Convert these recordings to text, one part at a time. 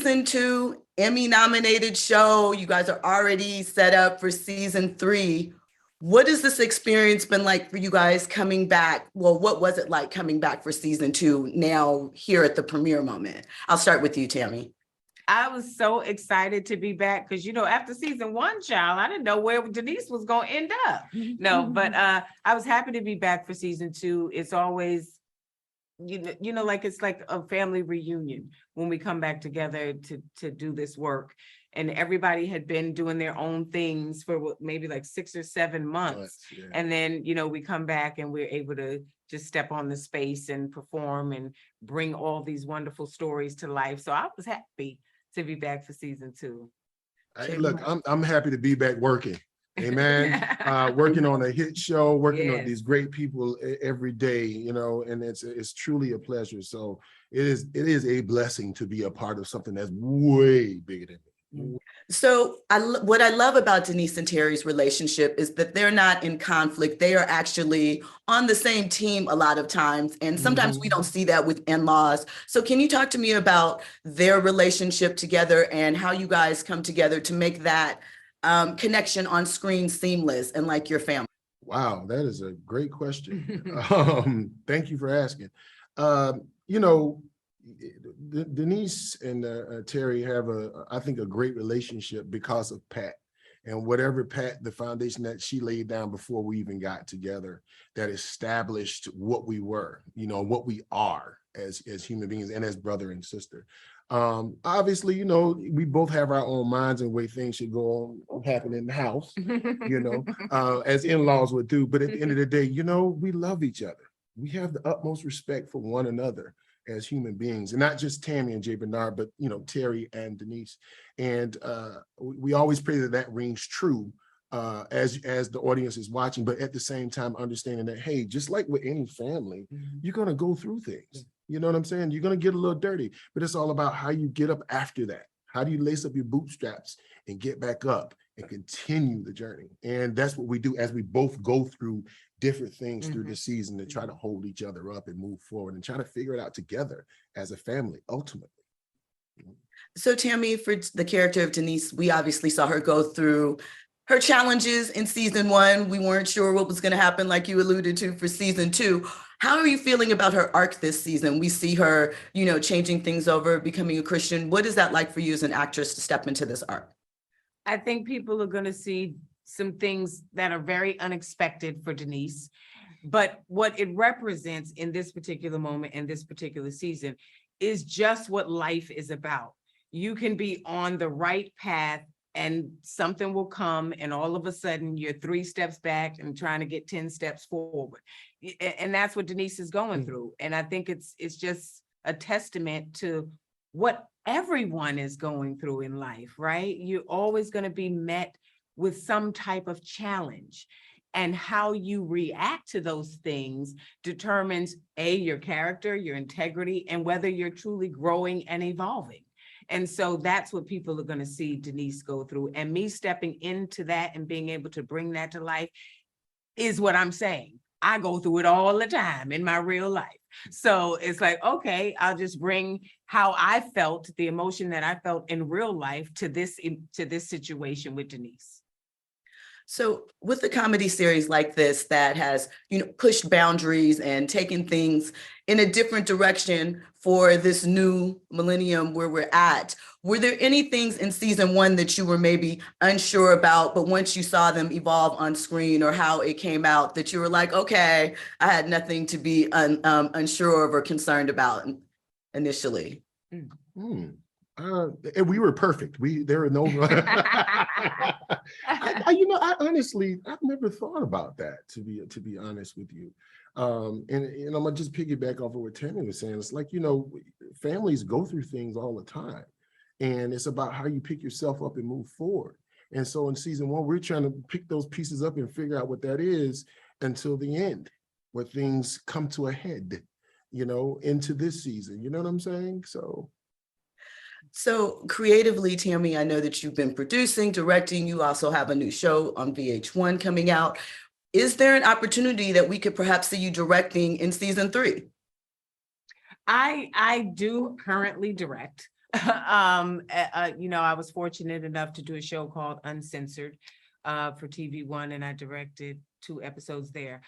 season 2, Emmy-nominated show. You guys are already set up for season 3. What has this experience been like for you guys coming back? Well, what was it like coming back for season 2 now here at the premiere moment? I'll start with you, Tami. I was so excited to be back because, after season 1, child, I didn't know where Denise was going to end up. No, but I was happy to be back for season 2. It's always, like it's like a family reunion when we come back together to do this work. And everybody had been doing their own things for maybe like 6 or 7 months. Yeah. And then, we come back and we're able to just step on the space and perform and bring all these wonderful stories to life. So I was happy to be back for season 2. Hey, look, I'm happy to be back working. Amen. Working on a hit show, working on these great people every day, and it's truly a pleasure. So it is a blessing to be a part of something that's way bigger than me. So what I love about Denise and Terry's relationship is that they're not in conflict. They are actually on the same team a lot of times. And sometimes we don't see that with in-laws. So can you talk to me about their relationship together and how you guys come together to make that connection on screen seamless and like your family? Wow, that is a great question. Thank you for asking. Denise and Terry have I think a great relationship because of Pat, and whatever Pat, the foundation that she laid down before we even got together, that established what we were, what we are as human beings and as brother and sister. Obviously, we both have our own minds and way things should go on happen in the house, as in-laws would do. But at the end of the day, we love each other. We have the utmost respect for one another as human beings, and not just Tami and Jay Bernard, but Terry and Denise. And we always pray that rings true as the audience is watching, but at the same time understanding that, hey, just like with any family, you're gonna go through things. You know what I'm saying? You're gonna get a little dirty, but it's all about how you get up after that. How do you lace up your bootstraps and get back up and continue the journey? And that's what we do as we both go through different things through the season to try to hold each other up and move forward and try to figure it out together as a family, ultimately. So Tami, for the character of Denise, we obviously saw her go through her challenges in season 1. We weren't sure what was going to happen, like you alluded to, for season 2. How are you feeling about her arc this season? We see her, changing things over, becoming a Christian. What is that like for you as an actress to step into this arc? I think people are going to see some things that are very unexpected for Denise, but what it represents in this particular moment and this particular season is just what life is about. You can be on the right path and something will come and all of a sudden you're 3 steps back and trying to get 10 steps forward. And that's what Denise is going through. And I think it's just a testament to what everyone is going through in life, right? You're always going to be met with some type of challenge, and how you react to those things determines your character, your integrity, and whether you're truly growing and evolving. And so that's what people are going to see Denise go through, and me stepping into that and being able to bring that to life is what I'm saying. I go through it all the time in my real life. So it's like, okay, I'll just bring how I felt, the emotion that I felt in real life to this situation with Denise. So with a comedy series like this that has, pushed boundaries and taken things in a different direction for this new millennium where we're at, were there any things in season 1 that you were maybe unsure about, but once you saw them evolve on screen or how it came out, that you were like, okay, I had nothing to be unsure of or concerned about initially? And we were perfect. There were no. I honestly, I've never thought about that. To be honest with you, and I'm gonna just piggyback off of what Tami was saying. It's like families go through things all the time, and it's about how you pick yourself up and move forward. And so in season 1, we're trying to pick those pieces up and figure out what that is until the end, where things come to a head. Into this season. You know what I'm saying? So creatively, Tami, I know that you've been producing, directing. You also have a new show on VH1 coming out. Is there an opportunity that we could perhaps see you directing in season 3? I do currently direct. I was fortunate enough to do a show called Uncensored for TV1, and I directed 2 episodes there.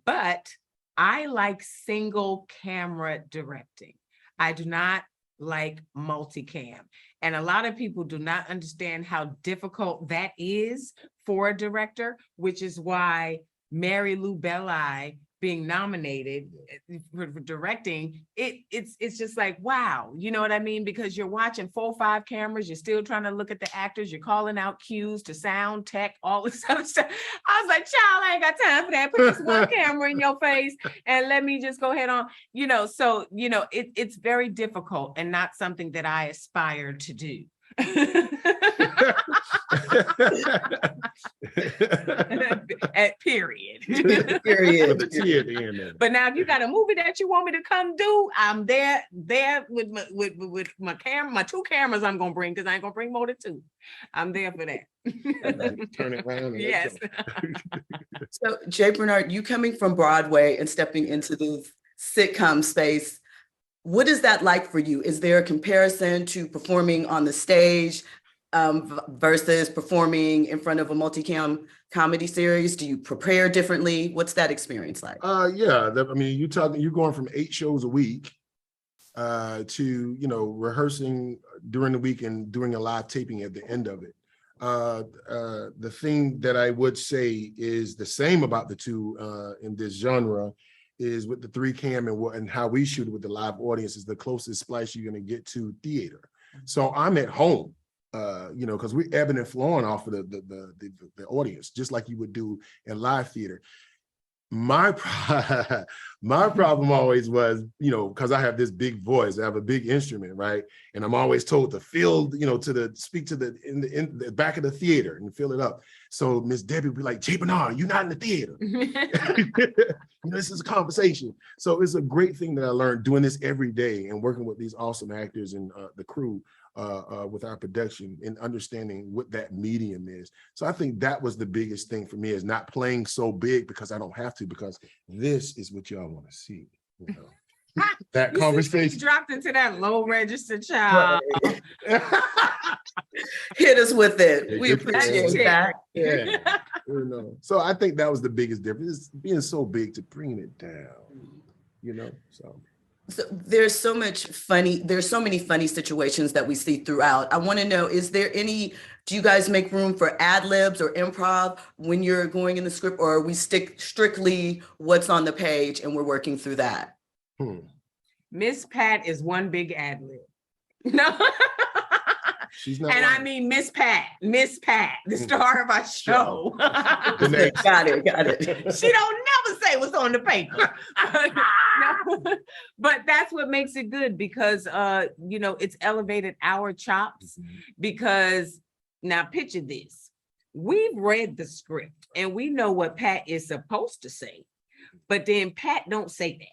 But I like single camera directing. I do not like multicam. And a lot of people do not understand how difficult that is for a director, which is why Mary Lou Belli being nominated for directing, it's just like, wow, you know what I mean? Because you're watching 4 or 5 cameras, you're still trying to look at the actors, you're calling out cues to sound, tech, all this other stuff. I was like, child, I ain't got time for that. Put this one camera in your face and let me just go ahead on, it's very difficult and not something that I aspire to do. Period. Period. With the T at the end of it. But now if you got a movie that you want me to come do, I'm there with my camera, my 2 cameras I'm gonna bring, because I ain't gonna bring more than 2. I'm there for that. Turn it around. And Yes. So Jay Bernard, you coming from Broadway and stepping into the sitcom space, what is that like for you? Is there a comparison to performing on the stage versus performing in front of a multicam comedy series? Do you prepare differently? What's that experience like? You're going from 8 shows a week to rehearsing during the week and doing a live taping at the end of it. The thing that I would say is the same about the 2 in this genre is with the 3 cam and how we shoot it with the live audience is the closest splice you're going to get to theater. So I'm at home, because we're ebbing and flowing off of the audience, just like you would do in live theater. My problem always was, because I have this big voice, I have a big instrument, right? And I'm always told to fill, speak to in the back of the theater and fill it up. So Miss Debbie would be like, Jay Bernard, you're not in the theater. This is a conversation. So it's a great thing that I learned doing this every day and working with these awesome actors and the crew with our production and understanding what that medium is. So I think that was the biggest thing for me, is not playing so big because I don't have to, because this is what y'all want to see. That conversation dropped into that low register, child. Hit us with it. We appreciate that. Yeah. So I think that was the biggest difference, being so big to bring it down, So there's so many funny situations that we see throughout. I want to know, do you guys make room for ad-libs or improv when you're going in the script, or are we stick strictly what's on the page and we're working through that? Miss Pat is one big ad-lib. No. She's not. And I mean Miss Pat, the star of our show. Got it. She don't never say what's on the paper. No. But that's what makes it good, because it's elevated our chops. Because now picture this. We've read the script and we know what Pat is supposed to say, but then Pat don't say that.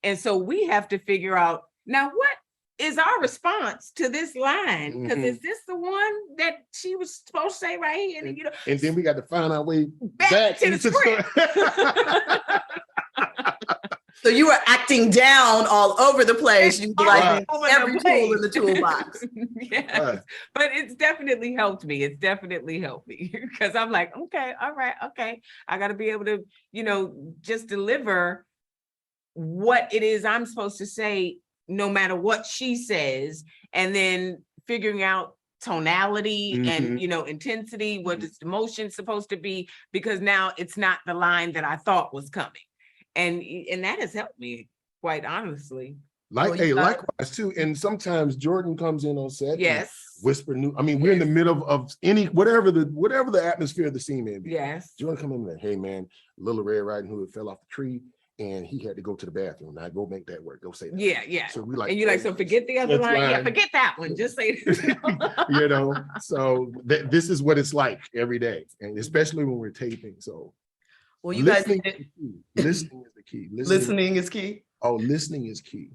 And so we have to figure out, now what is our response to this line? Because is this the one that she was supposed to say right here? And then we got to find our way back to the script. So you were acting down all over the place. You like every tool in the toolbox. Yes. But it's definitely helped me. Because I'm like, okay, all right, okay. I got to be able to, just deliver what it is I'm supposed to say, no matter what she says, and then figuring out tonality and intensity, what is the emotion supposed to be, because now it's not the line that I thought was coming. And that has helped me, quite honestly. Likewise too. And sometimes Jordan comes in on set. Yes. Whisper new. I mean, we're in the middle of any whatever the atmosphere of the scene may be. Yes. Jordan come in and like, hey man, Little Red Riding Hood fell off the tree and he had to go to the bathroom. Now go make that work. Go say that. Yeah. So we like, and you're like, so forget the other line. Yeah, forget that one. Just say this. So this is what it's like every day, and especially when we're taping. So. Well, you listening guys, listening is the key. Listening is key. Oh, listening is key.